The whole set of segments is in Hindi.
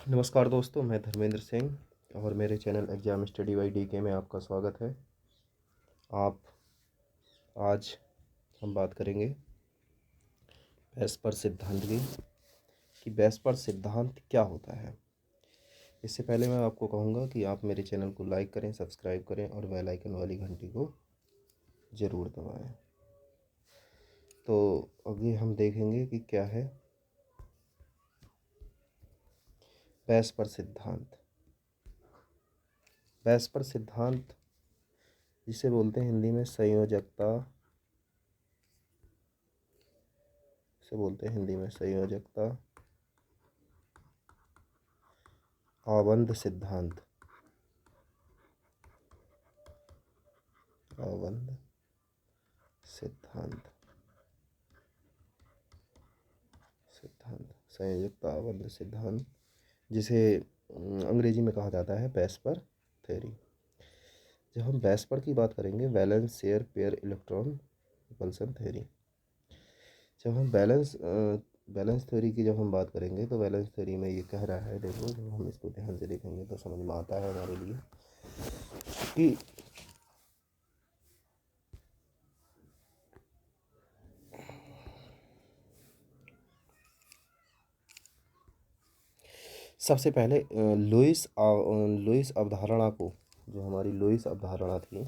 नमस्कार दोस्तों, मैं धर्मेंद्र सिंह और मेरे channel exam study by DK में आपका स्वागत है। आप आज हम बात करेंगे बेस्पर सिद्धांत की कि बेस्पर सिद्धांत क्या होता है। इससे पहले मैं आपको कहूँगा कि आप मेरे चैनल को लाइक करें, सब्सक्राइब करें और बेल आइकन वाली घंटी को ज़रूर दबाएं। तो अभी हम देखेंगे कि क्या है बेस्पर सिद्धांत। बेस्पर सिद्धांत जिसे बोलते हैं हिंदी में संयोजकता, आबंध सिद्धांत। संयोजकता आबंध सिद्धांत, जिसे अंग्रेजी में कहा जाता है बेस्पर थ्योरी। जब हम बेस्पर की बात करेंगे, valence share pair electron repulsion theory. जब हम बैलेंस थ्योरी की जब हम बात करेंगे तो बैलेंस थ्योरी में ये कह रहा है, देखो जब हम इसको ध्यान से देखेंगे तो समझ में आता है हमारे लिए कि सबसे पहले लुईस अवधारणा को, जो हमारी लुईस अवधारणा थी,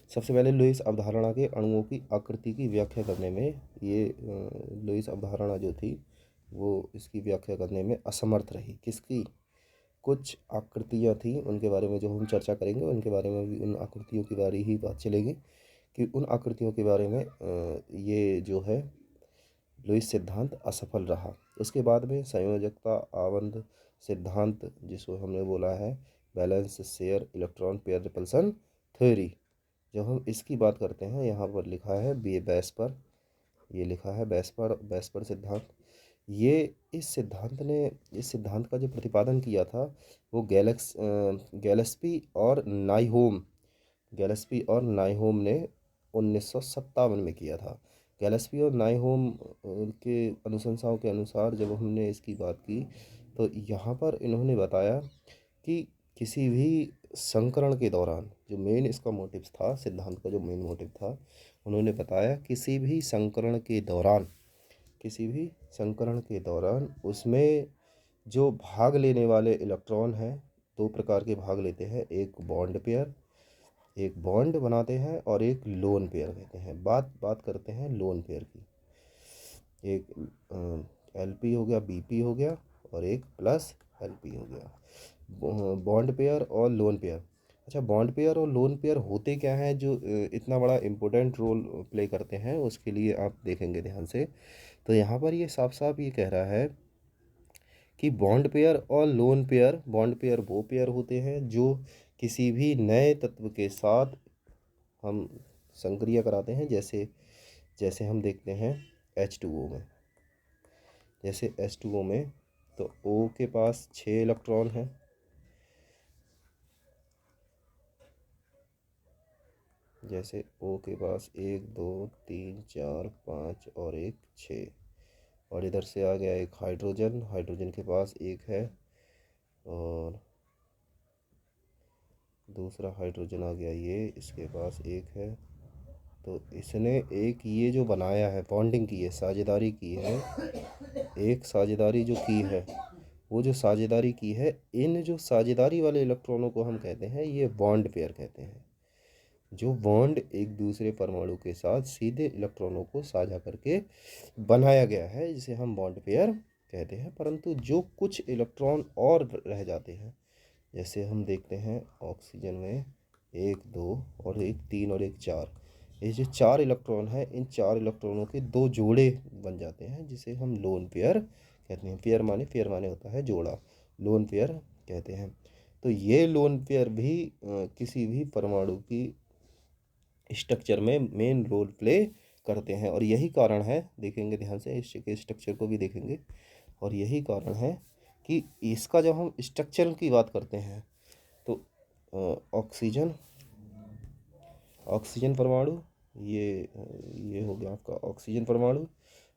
सबसे पहले लुईस अवधारणा के अणुओं की आकृति की व्याख्या करने में ये लुईस अवधारणा जो थी वो इसकी व्याख्या करने में असमर्थ रही। किसकी? कुछ आकृतियाँ थी, उनके बारे में जो हम चर्चा करेंगे, उनके बारे में भी, उन आकृतियों के बारे ही बात चलेगी कि उन आकृतियों के बारे में ये जो है लुईस सिद्धांत असफल रहा। उसके बाद में संयोजकता आबंध सिद्धांत, जिसको हमने बोला है balance share electron pair repulsion theory, जब हम इसकी बात करते हैं, यहाँ पर लिखा है बेस्पर, ये लिखा है बेस्पर सिद्धांत। ये इस सिद्धांत का जो प्रतिपादन किया था वो गैलेस्पी और नाइहोम ने 1957 में किया था। गैलेस्पी और नाइहोम के अनुशंसाओं के अनुसार जब हमने इसकी बात की तो यहाँ पर इन्होंने बताया कि किसी भी संकरण के दौरान, जो मेन इसका मोटिव था, सिद्धांत का जो मेन मोटिव था, उन्होंने बताया किसी भी संकरण के दौरान उसमें जो भाग लेने वाले इलेक्ट्रॉन हैं, दो प्रकार के भाग लेते हैं, एक बॉन्ड बनाते हैं और एक लोन पेयर कहते हैं। बात करते हैं लोन पेयर की। एक एलपी हो गया, बीपी हो गया और एक प्लस एलपी हो गया। बॉन्ड पेयर और लोन पेयर। अच्छा, बॉन्ड पेयर और लोन पेयर होते क्या हैं जो इतना बड़ा इम्पोर्टेंट रोल प्ले करते हैं, उसके लिए आप देखेंगे ध्यान से। तो यहाँ पर ये साफ साफ ये कह रहा है कि बॉन्ड पेयर और लोन पेयर, बॉन्ड पेयर वो पेयर होते हैं जो किसी भी नए तत्व के साथ हम संक्रिया कराते हैं। जैसे हम देखते हैं H2O में, जैसे H2O में तो O के पास 6 इलेक्ट्रॉन हैं, जैसे O के पास 1 2 3 4 5 और एक 6, और इधर से आ गया एक हाइड्रोजन के पास एक है और दूसरा हाइड्रोजन आ गया, ये इसके पास एक है। तो इसने एक ये जो बनाया है, बॉन्डिंग की है, साझेदारी की है, एक साझेदारी जो की है, वो जो साझेदारी की है, इन जो साझेदारी वाले इलेक्ट्रॉनों को हम कहते हैं ये बॉन्ड पेयर कहते हैं। जो बॉन्ड एक दूसरे परमाणु के साथ सीधे इलेक्ट्रॉनों को साझा करके बनाया गया है, जिसे हम बॉन्ड पेयर कहते हैं। परंतु जो कुछ इलेक्ट्रॉन और रह जाते हैं, जैसे हम देखते हैं ऑक्सीजन में 1 2 और एक 3 और एक 4, ये जो 4 इलेक्ट्रॉन है, इन 4 इलेक्ट्रॉनों के 2 जोड़े बन जाते हैं, जिसे हम लोन पेयर कहते हैं। पेयर माने होता है जोड़ा, लोन पेयर कहते हैं। तो ये लोन पेयर भी किसी भी परमाणु की स्ट्रक्चर में मेन रोल प्ले करते हैं, और यही कारण है, देखेंगे ध्यान से इसके स्ट्रक्चर को भी देखेंगे, और यही कारण है कि इसका जब हम स्ट्रक्चर की बात करते हैं तो ऑक्सीजन परमाणु, ये हो गया आपका ऑक्सीजन परमाणु,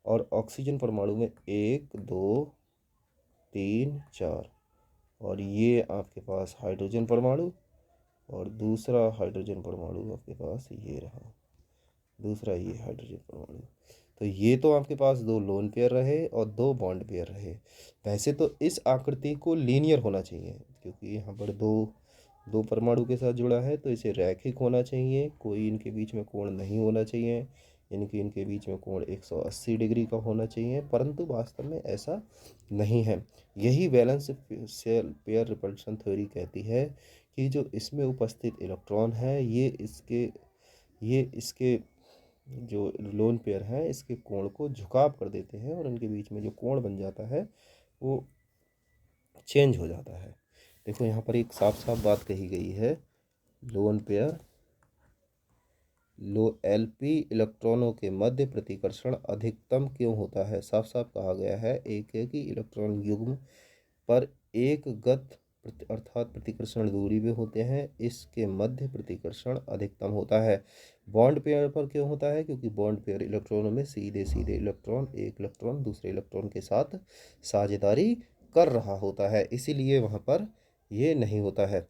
और ऑक्सीजन परमाणु में 1 2 3 4। और ये आपके पास हाइड्रोजन परमाणु, और दूसरा हाइड्रोजन परमाणु आपके पास ये रहा, दूसरा ये हाइड्रोजन परमाणु। तो ये तो आपके पास 2 लोन पेयर रहे और 2 बॉन्ड पेयर रहे। वैसे तो इस आकृति को लीनियर होना चाहिए, क्योंकि यहाँ पर दो परमाणु के साथ जुड़ा है, तो इसे रैखिक होना चाहिए, कोई इनके बीच में कोण नहीं होना चाहिए, इनके बीच में कोण 180 डिग्री का होना चाहिए, परंतु वास्तव में ऐसा नहीं है। यही valence shell pair repulsion theory कहती है कि जो इसमें उपस्थित इलेक्ट्रॉन है ये इसके जो लोन पेयर हैं इसके कोण को झुकाव कर देते हैं, और इनके बीच में जो कोण बन जाता है वो चेंज हो जाता है। देखो यहाँ पर एक साफ साफ बात कही गई है, लोन पेयर एलपी इलेक्ट्रॉनों के मध्य प्रतिकर्षण अधिकतम क्यों होता है। साफ साफ कहा गया है एक ही इलेक्ट्रॉन युग्म पर एक गत अर्थात प्रतिकर्षण दूरी में होते हैं, इसके मध्य प्रतिकर्षण अधिकतम होता है। बॉन्ड पेयर पर क्यों होता है, क्योंकि बॉन्ड पेयर इलेक्ट्रॉनों में सीधे सीधे एक इलेक्ट्रॉन दूसरे इलेक्ट्रॉन के साथ साझेदारी कर रहा होता है, इसीलिए वहाँ पर ये नहीं होता है।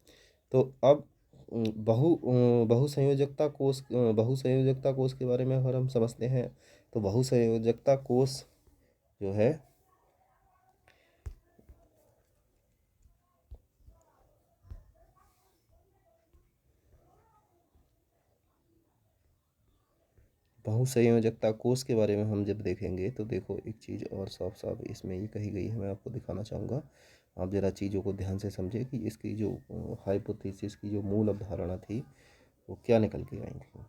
तो अब बहुसंयोजकता कोष के बारे में अगर हम समझते हैं, तो बहुसंयोजकता कोष जो है बहुसंयोजकता कोष के बारे में हम जब देखेंगे तो देखो एक चीज़ और साफ साफ इसमें ये कही गई है, मैं आपको दिखाना चाहूँगा। आप ज़रा चीज़ों को ध्यान से समझे कि इसकी जो हाइपोथेसिस की जो मूल अवधारणा थी वो क्या निकल के आई थी।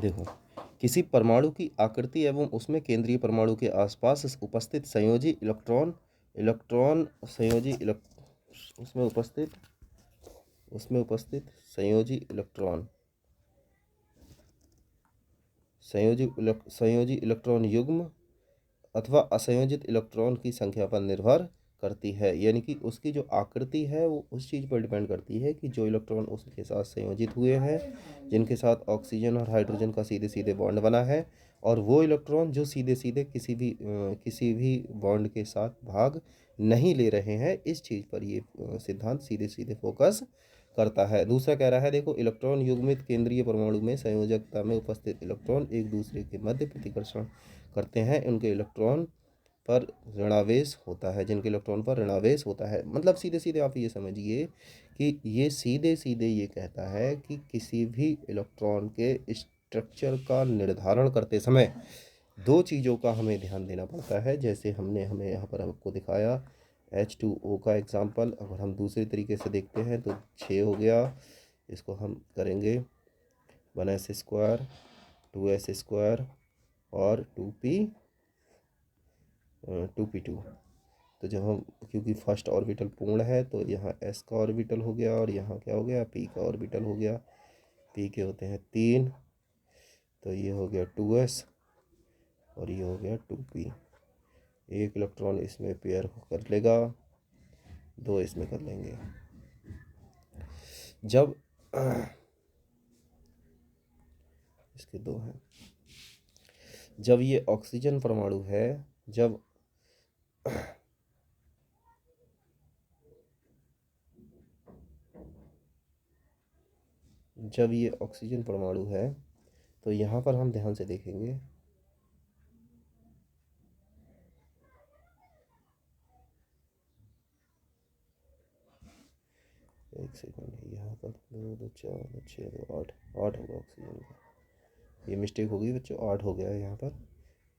देखो, किसी परमाणु की आकृति एवं उसमें केंद्रीय परमाणु के आसपास उपस्थित संयोजी उसमें उपस्थित संयोजी इलेक्ट्रॉन युग्म अथवा असंयोजित इलेक्ट्रॉन की संख्या पर निर्भर करती है। यानी कि उसकी जो आकृति है वो उस चीज़ पर डिपेंड करती है कि जो इलेक्ट्रॉन उसके साथ संयोजित हुए हैं, जिनके साथ ऑक्सीजन और हाइड्रोजन का सीधे सीधे बॉन्ड बना है, और वो इलेक्ट्रॉन जो सीधे सीधे किसी भी बॉन्ड के साथ भाग नहीं ले रहे हैं, इस चीज़ पर ये सिद्धांत सीधे सीधे फोकस करता है। दूसरा कह रहा है, देखो, इलेक्ट्रॉन युग्मित केंद्रीय परमाणु में संयोजकता में उपस्थित इलेक्ट्रॉन एक दूसरे के मध्य प्रतिकर्षण करते हैं, उनके इलेक्ट्रॉन पर ऋणावेश होता है, जिनके इलेक्ट्रॉन पर ऋणावेश होता है। मतलब सीधे सीधे आप ये समझिए कि ये सीधे सीधे ये कहता है कि किसी भी इलेक्ट्रॉन के स्ट्रक्चर का निर्धारण करते समय 2 चीज़ों का हमें ध्यान देना पड़ता है। जैसे हमें यहाँ पर आपको दिखाया H2O का एग्जाम्पल, अगर हम दूसरे तरीके से देखते हैं तो 6 हो गया, इसको हम करेंगे 1s² 2s² और 2p2। तो जब हम, क्योंकि फर्स्ट ऑर्बिटल पूर्ण है तो यहाँ s का ऑर्बिटल हो गया और यहाँ क्या हो गया, p का ऑर्बिटल हो गया। p के होते हैं 3, तो ये हो गया 2s और ये हो गया 2p। एक इलेक्ट्रॉन इसमें पेयर कर लेगा, 2 इसमें कर लेंगे। जब इसके 2 हैं, जब ये ऑक्सीजन परमाणु है, जब ये ऑक्सीजन परमाणु है तो यहाँ पर हम ध्यान से देखेंगे, एक सेकंड, यहाँ पर 2 2 4 2 6 2 8 8 होगा ऑक्सीजन का, ये मिस्टेक हो गई बच्चों, 8 हो गया है यहाँ पर,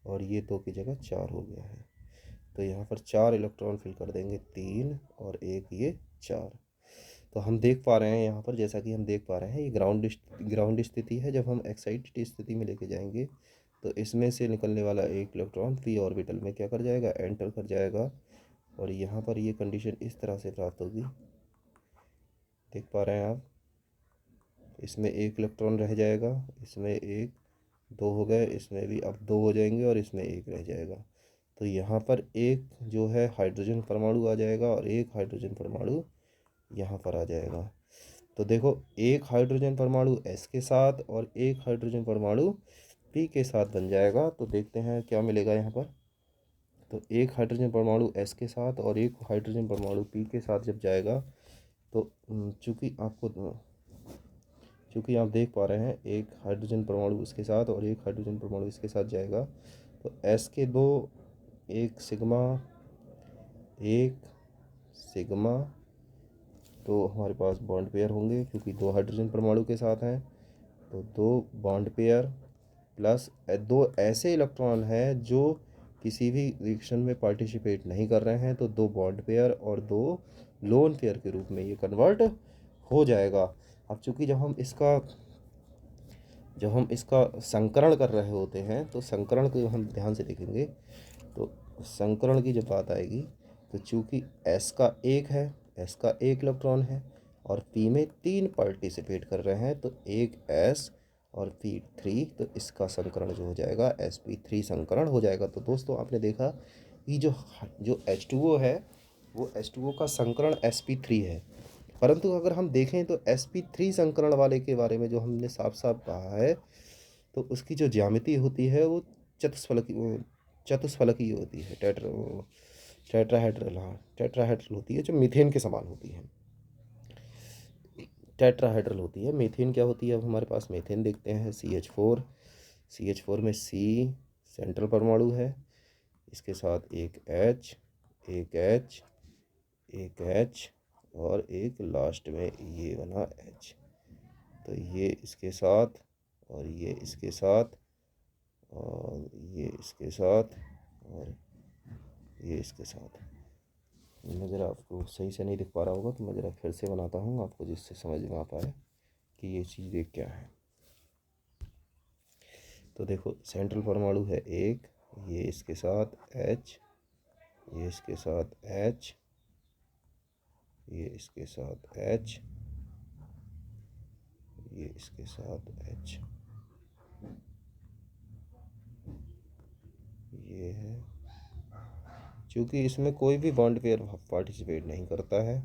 और ये 2 की जगह 4 हो गया है। तो यहाँ पर 4 इलेक्ट्रॉन फिल कर देंगे, 3 और 1 ये 4। तो हम देख पा रहे हैं यहाँ पर, जैसा कि हम देख पा रहे हैं, ये ग्राउंड स्थिति है। जब हम एक्साइटेड स्थिति में लेके जाएंगे तो इसमें से निकलने वाला एक इलेक्ट्रॉन p ऑर्बिटल में क्या कर जाएगा, एंटर कर जाएगा, और यहाँ पर ये कंडीशन इस तरह से प्राप्त होगी, देख पा रहे हैं आप, इसमें एक इलेक्ट्रॉन रह जाएगा, इसमें 1 2 हो गए, इसमें भी अब 2 हो जाएंगे और इसमें 1 रह जाएगा। तो यहाँ पर एक जो है हाइड्रोजन परमाणु आ जाएगा और एक हाइड्रोजन परमाणु यहाँ पर आ जाएगा। तो देखो, एक हाइड्रोजन परमाणु S के साथ और एक हाइड्रोजन परमाणु P के साथ बन जाएगा। तो देखते हैं क्या मिलेगा यहाँ पर। तो एक हाइड्रोजन परमाणु S के साथ और एक हाइड्रोजन परमाणु P के साथ जब जाएगा, तो चूँकि आप देख पा रहे हैं एक हाइड्रोजन परमाणु इसके साथ और एक हाइड्रोजन परमाणु इसके साथ जाएगा, तो S के दो, एक सिग्मा तो हमारे पास बॉन्ड पेयर होंगे, क्योंकि दो हाइड्रोजन परमाणु के साथ हैं। तो दो बॉन्ड पेयर प्लस दो ऐसे इलेक्ट्रॉन हैं जो किसी भी रिएक्शन में पार्टिसिपेट नहीं कर रहे हैं, तो दो बॉन्ड पेयर और दो लोन पेयर के रूप में ये कन्वर्ट हो जाएगा। अब चूँकि जब हम इसका संकरण कर रहे होते हैं, तो संकरण को हम ध्यान से देखेंगे, तो संकरण की जब बात आएगी, तो चूँकि S का एक इलेक्ट्रॉन है और P में 3 पार्टिसिपेट कर रहे हैं, तो एक S और P3, तो इसका संकरण जो हो जाएगा sp3 संकरण हो जाएगा। तो दोस्तों, आपने देखा कि जो H2O है वो H2O का संकरण sp3 है। परंतु अगर हम देखें तो sp3 संकरण वाले के बारे में जो हमने साफ साफ कहा है, तो उसकी जो ज्यामिति होती है वो चतुष्फलकीय होती है, टेट्राहेड्रल होती है, जो मीथेन के समान होती है। टेट्राहेड्रल होती है। मीथेन क्या होती है? अब हमारे पास मीथेन देखते हैं, CH4 में C सेंट्रल परमाणु है, इसके साथ एक H और एक लास्ट में ये बना H। तो ये इसके साथ और ये इसके साथ और ये इसके साथ और ये इसके साथ। मैं ज़रा आपको सही से नहीं दिख पा रहा होगा, तो मैं ज़रा फिर से बनाता हूँ आपको, जिससे समझ में आ पाए कि ये चीज़ें क्या है। तो देखो, सेंट्रल परमाणु है एक, ये इसके साथ H, ये इसके साथ H, ये इसके साथ H, ये इसके साथ H, ये है। क्योंकि इसमें कोई भी बॉन्ड पेयर पार्टिसिपेट नहीं करता है,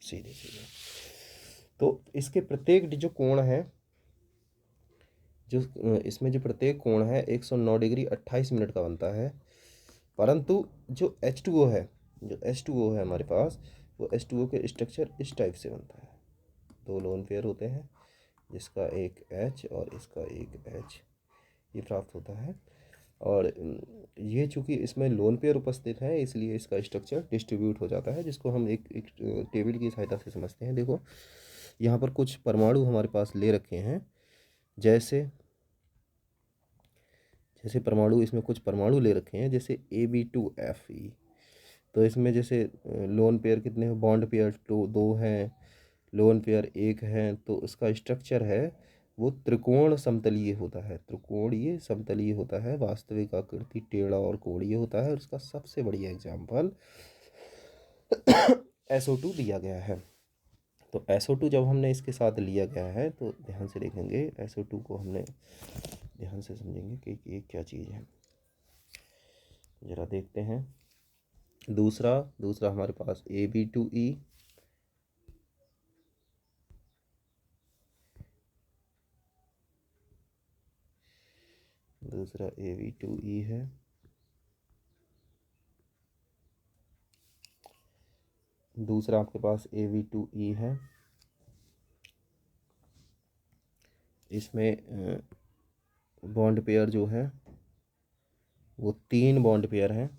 सीधे सीधे। तो इसके प्रत्येक जो कोण है, जो इसमें जो प्रत्येक कोण है 109 डिग्री 28 मिनट का बनता है। परंतु जो H2O है हमारे पास, वो H2O के स्ट्रक्चर इस टाइप से बनता है। दो लोन पेयर होते हैं, जिसका एक H और इसका एक H, ये प्राप्त होता है। और ये चूँकि इसमें लोन पेयर उपस्थित है, इसलिए इसका स्ट्रक्चर डिस्ट्रीब्यूट हो जाता है, जिसको हम एक टेबल की सहायता से समझते हैं। देखो, यहाँ पर कुछ परमाणु हमारे पास ले रखे हैं, जैसे परमाणु, इसमें कुछ परमाणु ले रखे हैं, जैसे AB2Fe। तो इसमें जैसे लोन पेयर कितने हैं? बॉन्ड पेयर दो हैं, लोन पेयर एक है। तो उसका स्ट्रक्चर है वो त्रिकोण समतलीय होता है, त्रिकोणीय समतलीय होता है। वास्तविक आकृति टेढ़ा और कोणीय होता है। और उसका सबसे बढ़िया एग्जाम्पल SO2 दिया गया है। तो SO2 जब हमने इसके साथ लिया गया है, तो ध्यान से देखेंगे, SO2 को हमने ध्यान से समझेंगे कि ये क्या चीज़ है। ज़रा देखते हैं। दूसरा हमारे पास AB2E, दूसरा AB2E है। दूसरा आपके पास AB2E है। इसमें बॉन्ड पेयर जो है वो 3 बॉन्ड पेयर हैं,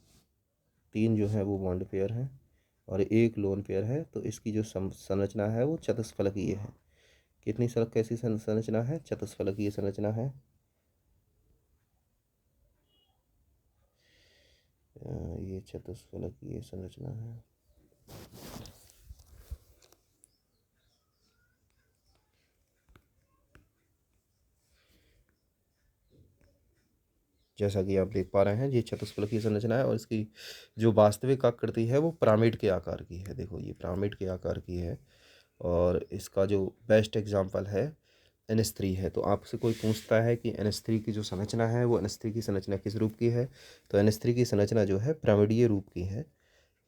3 जो है वो बॉन्ड पेयर हैं और एक लोन पेयर है। तो इसकी जो संरचना है वो चतुष्फलकीय है। कितनी कैसी संरचना है? चतुष्फलकीय संरचना है। ये चतुष्फलकीय संरचना है। जैसा कि आप देख पा रहे हैं, ये चतुष्फलकीय संरचना है और इसकी जो वास्तविक आकृति है वो पिरामिड के आकार की है। देखो ये पिरामिड के आकार की है और इसका जो बेस्ट एग्जाम्पल है NH3 है। तो आपसे कोई पूछता है कि NH3 की जो संरचना है वो NH3 की संरचना किस रूप की है, तो NH3 की संरचना जो है पिरामिडीय रूप की है,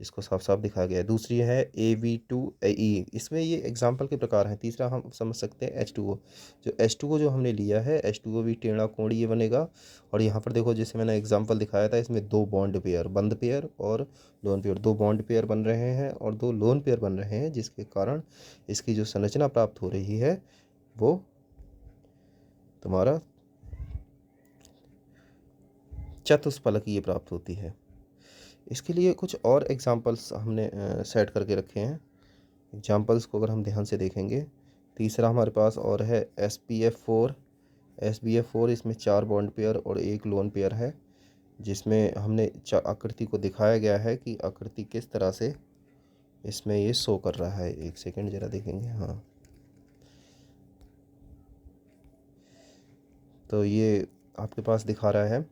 इसको साफ साफ दिखा गया है। दूसरी है AV2AE, इसमें ये एग्जाम्पल के प्रकार हैं। तीसरा हम समझ सकते हैं H2O। जो H2O जो हमने लिया है, H2O भी टेढ़ा कोणीय बनेगा। और यहाँ पर देखो जैसे मैंने एग्जाम्पल दिखाया था, इसमें दो बॉन्ड पेयर, बंद पेयर और लोन पेयर, दो बॉन्ड पेयर बन रहे हैं और दो लोन पेयर बन रहे हैं, जिसके कारण इसकी जो संरचना प्राप्त हो रही है वो तुम्हारा चतुष्फलकीय प्राप्त होती है। इसके लिए कुछ और एग्जाम्पल्स हमने सेट करके रखे हैं। एग्जाम्पल्स को अगर हम ध्यान से देखेंगे, तीसरा हमारे पास और है SPF4। SBF4 इसमें 4 बॉन्ड पेयर और एक लोन पेयर है, जिसमें हमने आकृति को दिखाया गया है कि आकृति किस तरह से इसमें ये शो कर रहा है। एक सेकेंड ज़रा देखेंगे। हाँ, तो ये आपके पास दिखा रहा है,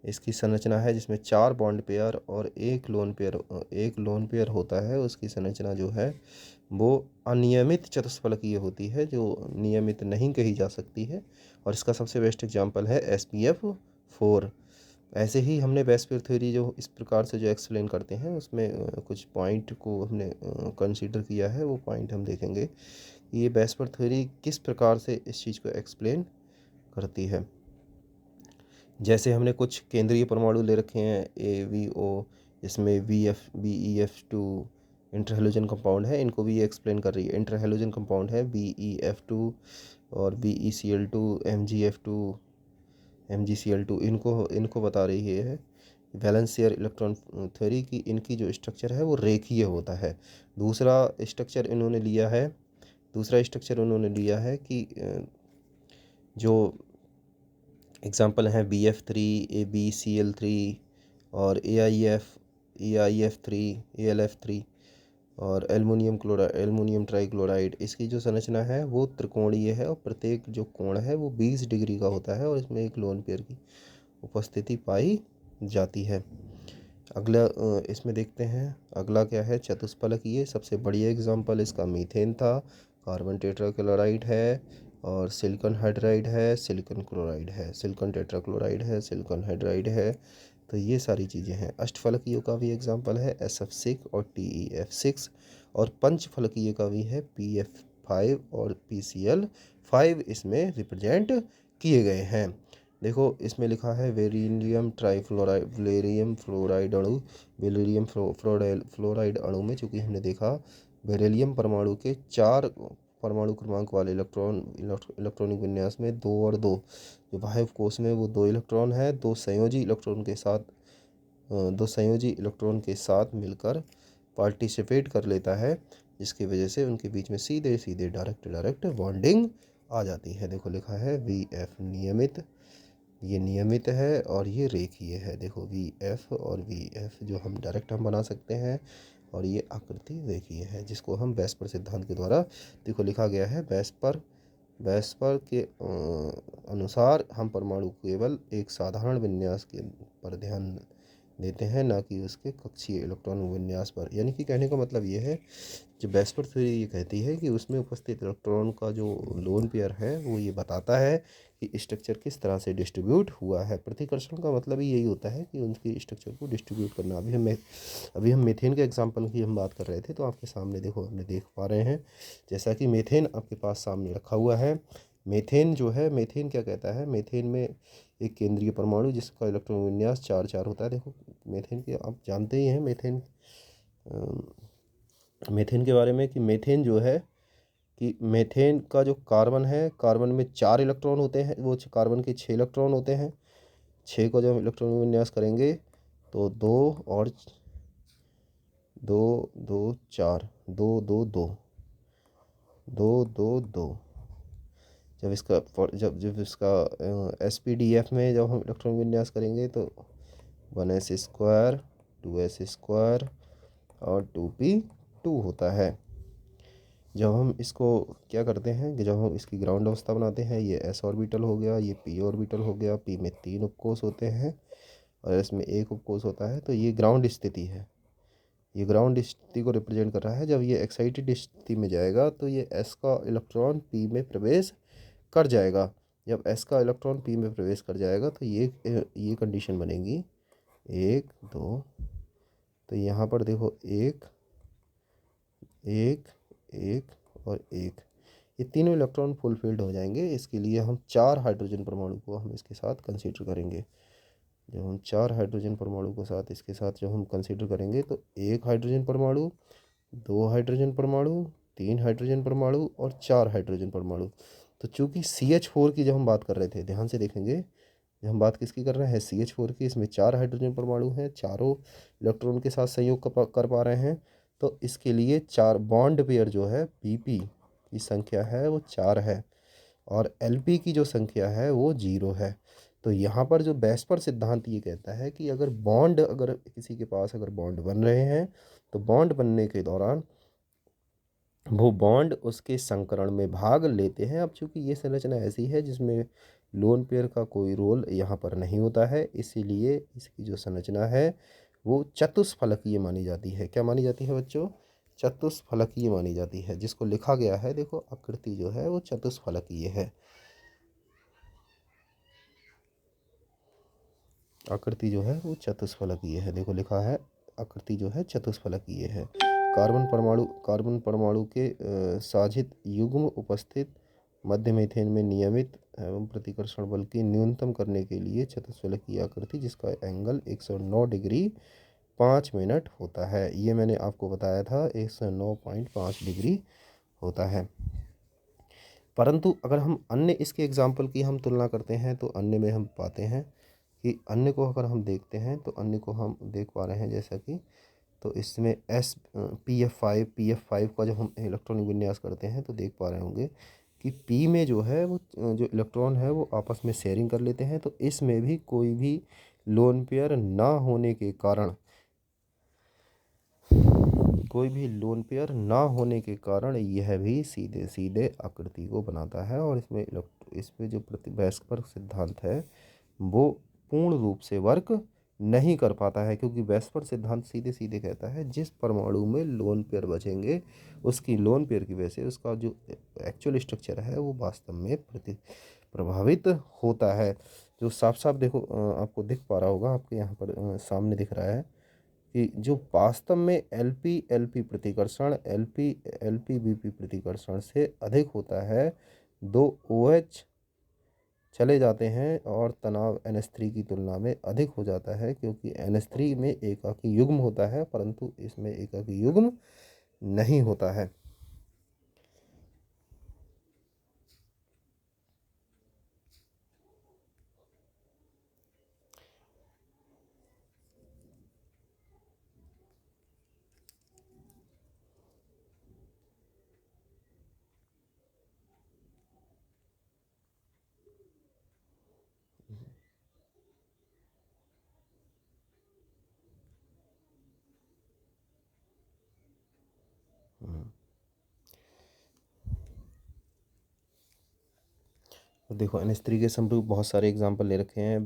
इसकी संरचना है जिसमें 4 बॉन्ड पेयर और एक लोन पेयर होता है। उसकी संरचना जो है वो अनियमित चतुष्फलकीय होती है, जो नियमित नहीं कही जा सकती है। और इसका सबसे बेस्ट एग्जांपल है SPF4। ऐसे ही हमने बेस्पर थ्योरी जो इस प्रकार से जो एक्सप्लेन करते हैं, उसमें कुछ पॉइंट को हमने कंसीडर किया है। वो पॉइंट हम देखेंगे कि ये बेस्पर थ्योरी किस प्रकार से इस चीज़ को एक्सप्लेन करती है। जैसे हमने कुछ केंद्रीय परमाणु ले रखे हैं AVO, इसमें BeF2 इंटरहैलोजन कंपाउंड है, इनको भी ये एक्सप्लेन कर रही है। इंटरहैलोजन कंपाउंड है BeF2 और BeCl2, MgCl2, इनको बता रही है वैलेंस शेयर इलेक्ट्रॉन थ्योरी की। इनकी जो स्ट्रक्चर है वो रेखीय होता है। दूसरा स्ट्रक्चर उन्होंने लिया है कि जो एग्जाम्पल हैं BF3, AbCl3 और AIF3, AlF3 और एल्युमिनियम ट्राइक्लोराइड। इसकी जो संरचना है वो त्रिकोणीय है और प्रत्येक जो कोण है वो 20 डिग्री का होता है और इसमें एक लोन पेयर की उपस्थिति पाई जाती है। अगला इसमें देखते हैं, अगला क्या है, चतुष्फलकीय। सबसे बढ़िया एग्जाम्पल इसका मीथेन था, कार्बन टेट्राक्लोराइड है और सिलिकॉन हाइड्राइड है, सिलिकॉन क्लोराइड है, सिलिकॉन टेट्राक्लोराइड है, सिलिकॉन हाइड्राइड है। तो ये सारी चीज़ें हैं। अष्टफलकीय का भी एग्जाम्पल है SF6 और TeF6 और पंचफलकीय का भी है PF5 और PCl5 इसमें रिप्रेजेंट किए गए हैं। देखो इसमें लिखा है बेरिलियम फ्लोराइड अणु। बेरिलियम फ्लोराइड अणु में चूँकि हमने देखा बेरिलियम परमाणु के 4 परमाणु क्रमांक वाले इलेक्ट्रॉनिक विन्यास में 2 और 2, जो बाह्य कोश में वो 2 इलेक्ट्रॉन है, 2 संयोजी इलेक्ट्रॉन के साथ मिलकर पार्टिसिपेट कर लेता है, जिसकी वजह से उनके बीच में सीधे डायरेक्ट बॉन्डिंग आ जाती है। देखो लिखा है VF नियमित, ये नियमित है और ये रेखीय है। देखो VF और VF जो हम डायरेक्ट बना सकते हैं और ये आकृति रेखीय है, जिसको हम वेस्पर सिद्धांत के द्वारा देखो लिखा गया है। वेस्पर के अनुसार हम परमाणु केवल एक साधारण विन्यास के पर ध्यान देते हैं, ना कि उसके कक्षीय इलेक्ट्रॉन विन्यास पर। यानी कि कहने का मतलब ये है, जो वेस्पर थ्योरी ये कहती है कि उसमें उपस्थित इलेक्ट्रॉन का जो लोन पेयर है वो ये बताता है कि स्ट्रक्चर किस तरह से डिस्ट्रीब्यूट हुआ है। प्रतिकर्षण का मतलब ही यही होता है कि उनकी स्ट्रक्चर को डिस्ट्रीब्यूट करना। अभी हम मीथेन के एग्जाम्पल की हम बात कर रहे थे, तो आपके सामने देखो हमने देख पा रहे हैं, जैसा कि मीथेन आपके पास सामने रखा हुआ है। मीथेन जो है, मीथेन क्या कहता है, मीथेन में एक केंद्रीय परमाणु जिसका इलेक्ट्रॉन विन्यास 4-4 होता है। देखो मीथेन के आप जानते ही हैं मीथेन के बारे में, कि मीथेन जो है कि मीथेन का जो कार्बन है, कार्बन में 4 इलेक्ट्रॉन होते हैं, वो कार्बन के 6 इलेक्ट्रॉन होते हैं। 6 को जब इलेक्ट्रॉन विन्यास करेंगे तो 2 और 2 2 4 2 2 2 2 2 2। जब इसका SPDF में जब हम इलेक्ट्रॉन विन्यास करेंगे तो 1s² 2s² और 2p2 होता है। जब हम इसको क्या करते हैं कि जब हम इसकी ग्राउंड अवस्था बनाते हैं, ये एस ऑर्बिटल हो गया, ये पी ऑर्बिटल हो गया, पी में 3 उपकोष होते हैं और इसमें एक उपकोष होता है, तो ये ग्राउंड स्थिति है। ये ग्राउंड स्थिति को रिप्रेजेंट कर रहा है। जब ये एक्साइटेड स्थिति में जाएगा तो ये एस का इलेक्ट्रॉन पी में प्रवेश कर जाएगा। जब एस का इलेक्ट्रॉन पी में प्रवेश कर जाएगा तो ये कंडीशन बनेगी 1 2। तो यहाँ पर देखो 1 1 1 और 1, ये तीनों इलेक्ट्रॉन फुलफिल्ड हो जाएंगे। इसके लिए हम 4 हाइड्रोजन परमाणु को हम इसके साथ कंसीडर करेंगे। जब हम 4 हाइड्रोजन परमाणु को साथ इसके साथ जब हम कंसीडर करेंगे तो 1 हाइड्रोजन परमाणु, 2 हाइड्रोजन परमाणु, 3 हाइड्रोजन परमाणु और 4 हाइड्रोजन परमाणु। तो चूंकि CH4 की जब हम बात कर रहे थे, ध्यान से देखेंगे, जब हम बात किसकी कर रहे हैं, CH4 की, इसमें 4 हाइड्रोजन परमाणु हैं, चारों इलेक्ट्रॉन के साथ संयोग कर पा रहे हैं। तो इसके लिए 4 बॉन्ड पेयर जो है PP की संख्या है वो 4 है और LP की जो संख्या है वो 0 है। तो यहाँ पर जो बेस्पर सिद्धांत ये कहता है कि अगर किसी के पास अगर बॉन्ड बन रहे हैं तो बॉन्ड बनने के दौरान वो बॉन्ड उसके संकरण में भाग लेते हैं। अब चूंकि ये संरचना ऐसी है जिसमें लोन पेयर का कोई रोल यहाँ पर नहीं होता है, इसीलिए इसकी जो संरचना है वो चतुष्फलकीय मानी जाती है। क्या मानी जाती है बच्चों? चतुष्फलकीय मानी जाती है। जिसको लिखा गया है, देखो आकृति जो है वो चतुष्फलकीय है। आकृति जो है वो चतुष्फलकीय है। देखो लिखा है आकृति जो है चतुष्फलकीय है। कार्बन परमाणु के साजित युग्म उपस्थित मध्य मीथेन में नियमित एवं प्रतिकर्षण बल की न्यूनतम करने के लिए चतुष्फलकीय आकृति, जिसका एंगल 109 डिग्री 5 मिनट होता है। ये मैंने आपको बताया था 109.5 डिग्री होता है। परंतु अगर हम अन्य इसके एग्जाम्पल की हम तुलना करते हैं तो अन्य में हम पाते हैं कि अन्य को अगर हम देखते हैं तो अन्य को हम देख पा रहे हैं, जैसा कि तो इसमें PF5 का जब हम इलेक्ट्रॉनिक विन्यास करते हैं तो देख पा रहे होंगे कि P में जो है वो जो इलेक्ट्रॉन है वो आपस में शेयरिंग कर लेते हैं। तो इसमें भी कोई भी लोन पेयर ना होने के कारण यह भी सीधे सीधे आकृति को बनाता है और इसमें जो बेस्पर सिद्धांत है वो पूर्ण रूप से वर्क नहीं कर पाता है, क्योंकि बेस्पर सिद्धांत सीधे सीधे कहता है जिस परमाणु में लोन पेयर बचेंगे उसकी लोन पेयर की वजह से उसका जो एक्चुअल स्ट्रक्चर है वो वास्तव में प्रभावित होता है। जो साफ साफ देखो आपको दिख पा रहा होगा, आपके यहाँ पर सामने दिख रहा है कि जो वास्तव में LP प्रतिकर्षण LP BP प्रतिकर्षण से अधिक होता है, 2 OH चले जाते हैं और तनाव NH3 की तुलना में अधिक हो जाता है, क्योंकि NH3 में एकाकी युग्म होता है परंतु इसमें एकाकी युग्म नहीं होता है। तो देखो NH3 के समरूप बहुत सारे एग्जाम्पल ले रखे हैं।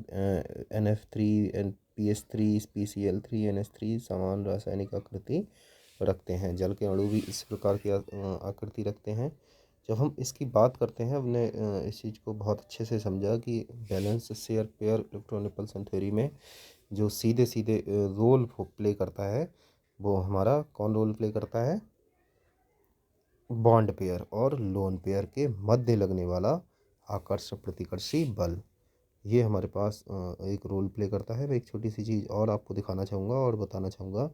NF3 PS3 PCl3 NH3 समान रासायनिक आकृति रखते हैं। जल के अणु भी इस प्रकार की आकृति रखते हैं। जब हम इसकी बात करते हैं, हमने इस चीज़ को बहुत अच्छे से समझा कि balance share pair electron repulsion theory में जो सीधे सीधे रोल प्ले करता है वो हमारा कौन रोल प्ले करता है? बॉन्ड पेयर और लोन पेयर के मध्य लगने वाला आकर्षक प्रतिकर्षी बल, ये हमारे पास एक रोल प्ले करता है। मैं एक छोटी सी चीज़ और आपको दिखाना चाहूँगा और बताना चाहूँगा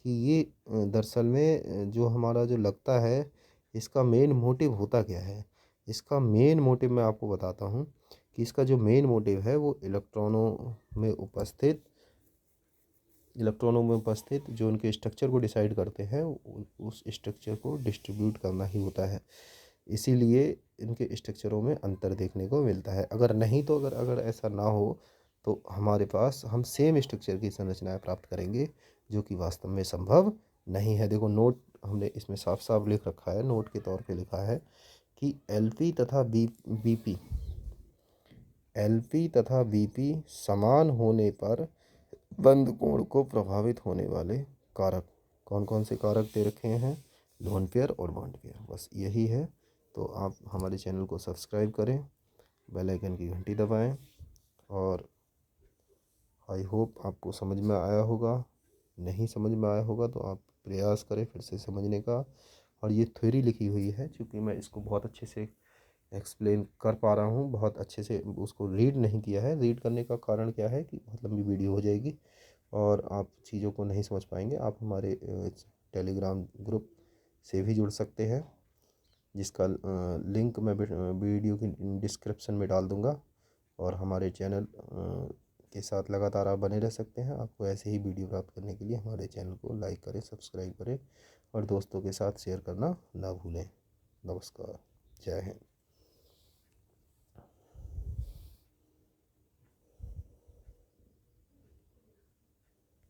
कि ये दरअसल में जो हमारा जो लगता है इसका मेन मोटिव होता क्या है। इसका मेन मोटिव मैं आपको बताता हूँ कि इसका जो मेन मोटिव है वो इलेक्ट्रॉनों में उपस्थित जो उनके स्ट्रक्चर को डिसाइड करते हैं उस स्ट्रक्चर को डिस्ट्रीब्यूट करना ही होता है। इसीलिए इनके स्ट्रक्चरों में अंतर देखने को मिलता है। अगर नहीं तो अगर ऐसा ना हो तो हमारे पास हम सेम स्ट्रक्चर की संरचनाएं प्राप्त करेंगे, जो कि वास्तव में संभव नहीं है। देखो नोट हमने इसमें साफ साफ लिख रखा है, नोट के तौर पे लिखा है कि एलपी तथा बीपी समान होने पर बंद कोण को प्रभावित होने वाले कारक कौन कौन से कारक दे रखे हैं? लोन पेयर और बॉन्ड पेयर, बस यही है। तो आप हमारे चैनल को सब्सक्राइब करें, बेल आइकन की घंटी दबाएं, और आई होप आपको समझ में आया होगा। नहीं समझ में आया होगा तो आप प्रयास करें फिर से समझने का। और ये थ्योरी लिखी हुई है, क्योंकि मैं इसको बहुत अच्छे से एक्सप्लेन कर पा रहा हूँ, बहुत अच्छे से उसको रीड नहीं किया है। रीड करने का कारण क्या है कि बहुत लंबी वीडियो हो जाएगी और आप चीज़ों को नहीं समझ पाएंगे। आप हमारे टेलीग्राम ग्रुप से भी जुड़ सकते हैं, जिसका लिंक मैं वीडियो की डिस्क्रिप्शन में डाल दूँगा। और हमारे चैनल के साथ लगातार आप बने रह सकते हैं। आपको ऐसे ही वीडियो प्राप्त करने के लिए हमारे चैनल को लाइक करें, सब्सक्राइब करें और दोस्तों के साथ शेयर करना ना भूलें। नमस्कार, जय हिंद।